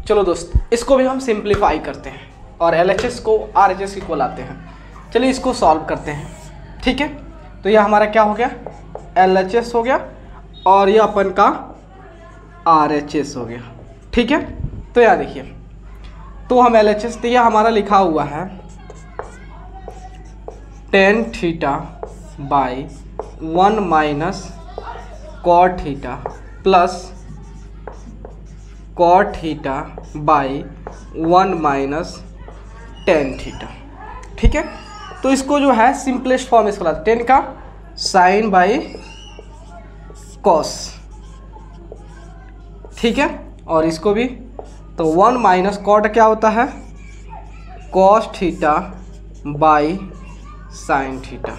चलो दोस्त, इसको भी हम सिंप्लीफाई करते हैं और LHS को RHS को लाते हैं। चलिए इसको सॉल्व करते हैं, ठीक है। तो यह हमारा क्या हो गया, LHS हो गया और ये अपन का RHS हो गया, ठीक है। तो यहाँ देखिए, तो हम LHS तो यह हमारा लिखा हुआ है tan theta by 1 minus cot theta plus cot theta by 1 minus tan theta, ठीक है। तो इसको जो है सिंपलेस्ट फॉर्म इसको लाते, टेन का साइन बाई कॉस, ठीक है। और इसको भी तो 1 माइनस कॉट क्या होता है, cos theta by sine theta,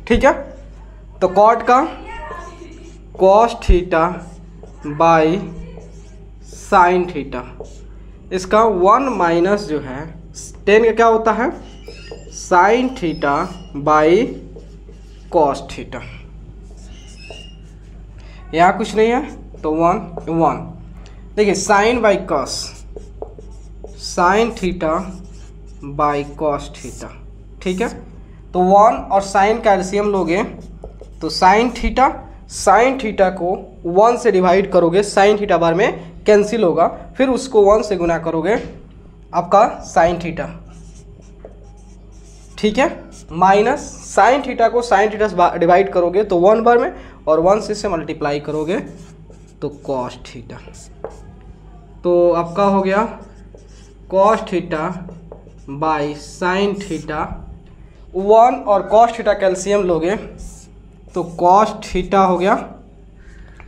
ठीक है। तो कॉट का cos theta by sine theta, इसका 1 माइनस जो है टेन का क्या होता है, sine theta by cos theta. यहाँ कुछ नहीं है तो 1 देखिए, sine by cos, sine theta by cos theta, ठीक है। तो 1 और साइन का एलसीएम लोगे तो साइन थीटा को 1 से डिवाइड करोगे, साइन थीटा बार में कैंसिल होगा, फिर उसको 1 से गुना करोगे आपका साइन थीटा, ठीक है। माइनस साइन थीटा को साइन थीटा डिवाइड करोगे तो 1 बार में, और 1 से मल्टीप्लाई करोगे तो कॉस थीटा। तो आपका हो गया cos theta by sine theta, 1 और कॉस थीटा कैल्शियम लोगे तो कॉस थीटा हो गया,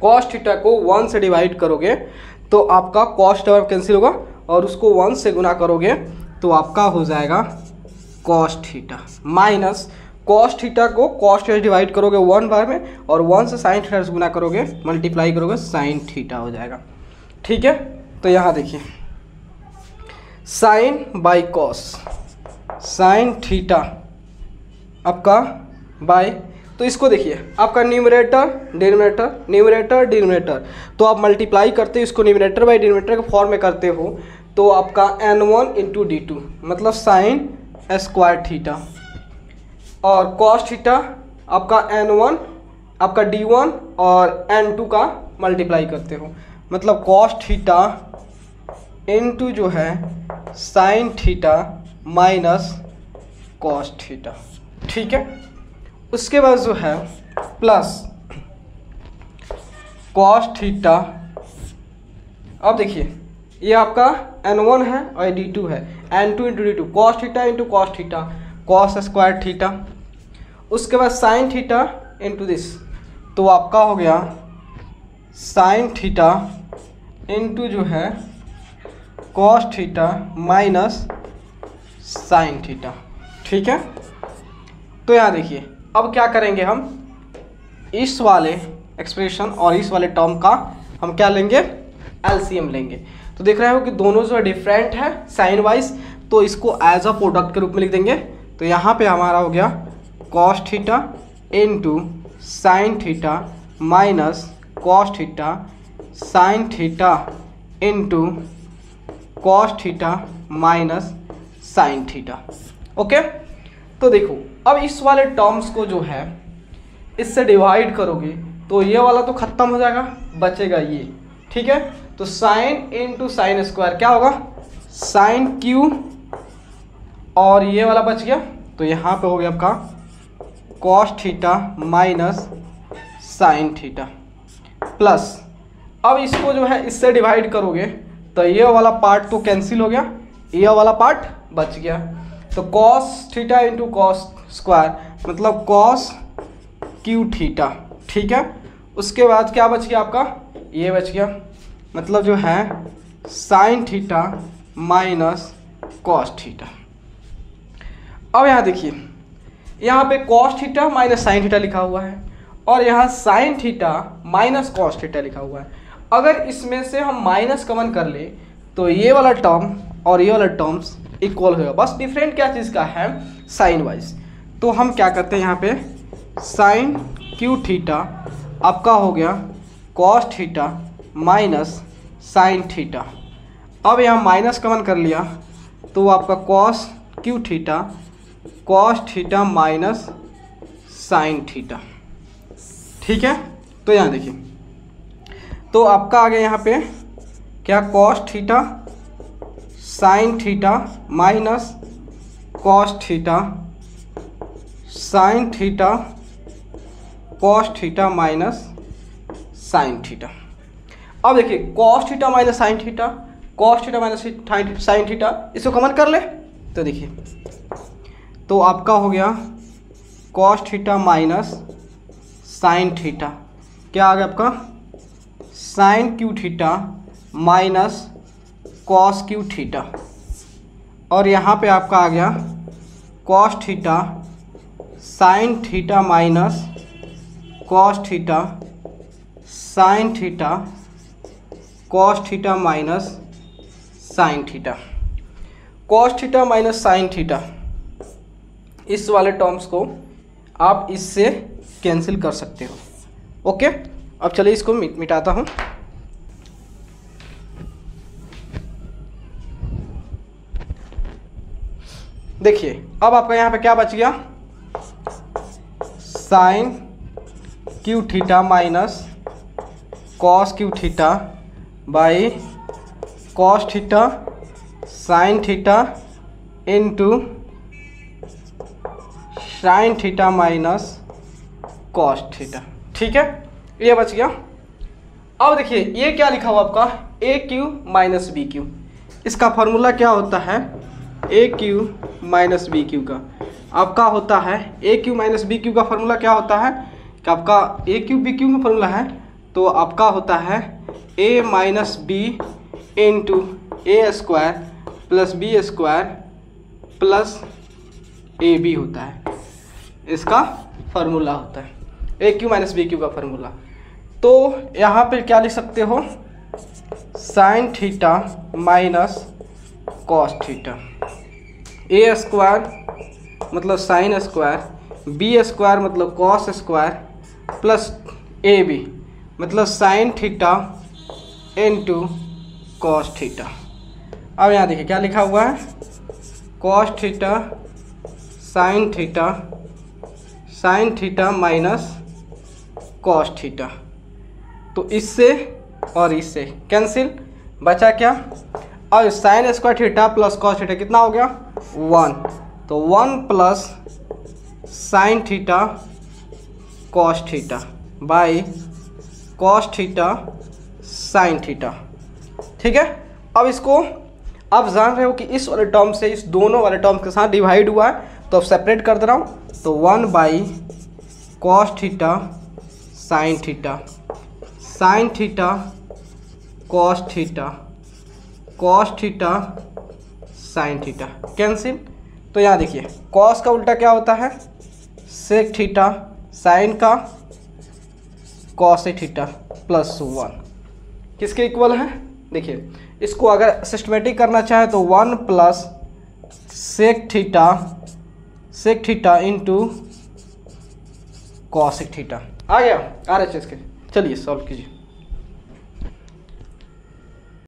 कॉस थीटा को 1 से डिवाइड करोगे तो आपका कॉस थीटा कैंसिल होगा, और उसको 1 से गुना करोगे तो आपका हो जाएगा cos theta, minus cos theta को कॉस थीटा डिवाइड करोगे 1 बार में, और 1 से साइन थीटा से गुना करोगे, मल्टीप्लाई करोगे, साइन थीटा हो जाएगा, ठीक है। तो यहाँ देखिए sine by cos, sine theta आपका बाय, तो इसको देखिए आपका न्यूमरेटर, तो आप मल्टीप्लाई करते हो इसको न्यूमरेटर बाई डिनोमिनेटर के फॉर्म में करते हो, तो आपका n1 इंटू d2 मतलब साइन स्क्वायर थीटा, और कॉस थीटा आपका n1 आपका d1 और n2 का मल्टीप्लाई करते हो, मतलब कॉस थीटा इंटू जो है sine theta minus cos theta, ठीक है। उसके बाद जो है प्लस कॉस थीटा, अब देखिए ये आपका n1 है और d2 है, n2 into d2 cos theta into cos theta, cos square theta. उसके बाद साइन थीटा इंटू दिस, तो आपका हो गया साइन थीटा इंटू जो है cos theta minus sine theta, ठीक है। तो यहाँ देखिए अब क्या करेंगे, हम इस वाले एक्सप्रेशन और इस वाले टर्म का हम क्या लेंगे, एलसीएम लेंगे। तो देख रहे हो कि दोनों जो डिफरेंट है साइन वाइज, तो इसको एज अ प्रोडक्ट के रूप में लिख देंगे। तो यहाँ पे हमारा हो गया cos theta into sine theta minus cos theta sine theta into cos theta minus sine theta, okay. तो देखो अब इस वाले टर्म्स को जो है इससे डिवाइड करोगे तो ये वाला तो खत्म हो जाएगा, बचेगा ये, ठीक है। तो साइन इंटू साइन स्क्वायर क्या होगा, साइन क्यू, और ये वाला बच गया, तो यहाँ पे हो गया आपका cos theta minus sine theta, plus अब इसको जो है इससे डिवाइड करोगे तो ये वाला पार्ट तो कैंसिल हो गया, ये वाला पार्ट बच गया, तो cos theta into cos square मतलब कॉस क्यू थीटा, ठीक है। उसके बाद क्या बच गया आपका, ये बच गया, मतलब जो है sine theta minus cos theta. अब यहाँ देखिए यहाँ पे cos theta minus sine theta लिखा हुआ है, और यहाँ sign theta minus cos theta लिखा हुआ है। अगर इसमें से हम माइनस कॉमन कर ले तो ये वाला टर्म और ये वाला टर्म्स इक्वल होगा, बस डिफरेंट क्या चीज़ का है, साइन वाइज। तो हम क्या करते हैं यहाँ पे साइन क्यू थीटा आपका हो गया cos theta minus sine theta. अब यहाँ माइनस कॉमन कर लिया तो आपका cos cube theta minus sine theta. ठीक है, तो यहाँ देखिए, तो आपका आ गया यहाँ पे क्या, cos theta sine theta minus cos theta sine theta cos theta minus sine theta. अब देखिए cos theta minus sine theta, cos theta minus sine theta, इसको कॉमन कर ले तो देखिए, तो आपका हो गया cos theta minus sine theta, क्या आ गया आपका, sine cube theta minus cos cube theta, और यहाँ पे आपका आ गया cos theta sine theta minus cos theta sine theta cos theta minus sine theta. Cos theta minus sine theta, इस वाले टर्म्स को आप इससे कैंसिल कर सकते हो। ओके, अब चलिए इसको मिटाता हूँ। देखिए अब आपका यहाँ पे क्या बच गया, sine cube theta minus cos cube theta by cos theta sine theta into sine theta minus cos theta. ठीक है, ये बच गया। अब देखिए ये क्या लिखा हुआ आपका, A cube minus B cube, इसका फॉर्मूला क्या होता है, A cube minus B cube का आपका होता है, A cube minus B cube का फॉर्मूला क्या होता है कि आपका ए क्यू बी क्यू का फॉर्मूला है, तो आपका होता है A minus B into A square plus B square plus A B होता है, इसका फार्मूला होता है A cube minus B cube का फार्मूला। तो यहाँ पे क्या लिख सकते हो, sine theta minus cos theta, A square मतलब साइन स्क्वायर, बी स्क्वायर मतलब cos square plus A B मतलब sine theta into cos theta. अब यहाँ देखिए क्या लिखा हुआ है, cos theta sine theta minus cos theta, तो इससे और इससे कैंसिल, बचा क्या, अब sine square theta plus cos theta कितना हो गया 1, तो 1 plus sine theta cos theta by cos theta sine theta. ठीक है, अब इसको आप जान रहे हो कि इस वाले टर्म से इस दोनों वाले टर्म के साथ डिवाइड हुआ है, तो अब सेपरेट कर दे रहा हूँ, तो 1 by cos theta sine theta cos theta sine theta cancel. तो यहाँ देखिए कॉस का उल्टा क्या होता है, सेक थीटा, साइन का कॉस थीटा प्लस 1 किसके इक्वल है, देखिए इसको अगर सिस्टमेटिक करना चाहे तो 1 plus sec theta into cos theta आ गया RHS के। चलिए सॉल्व कीजिए।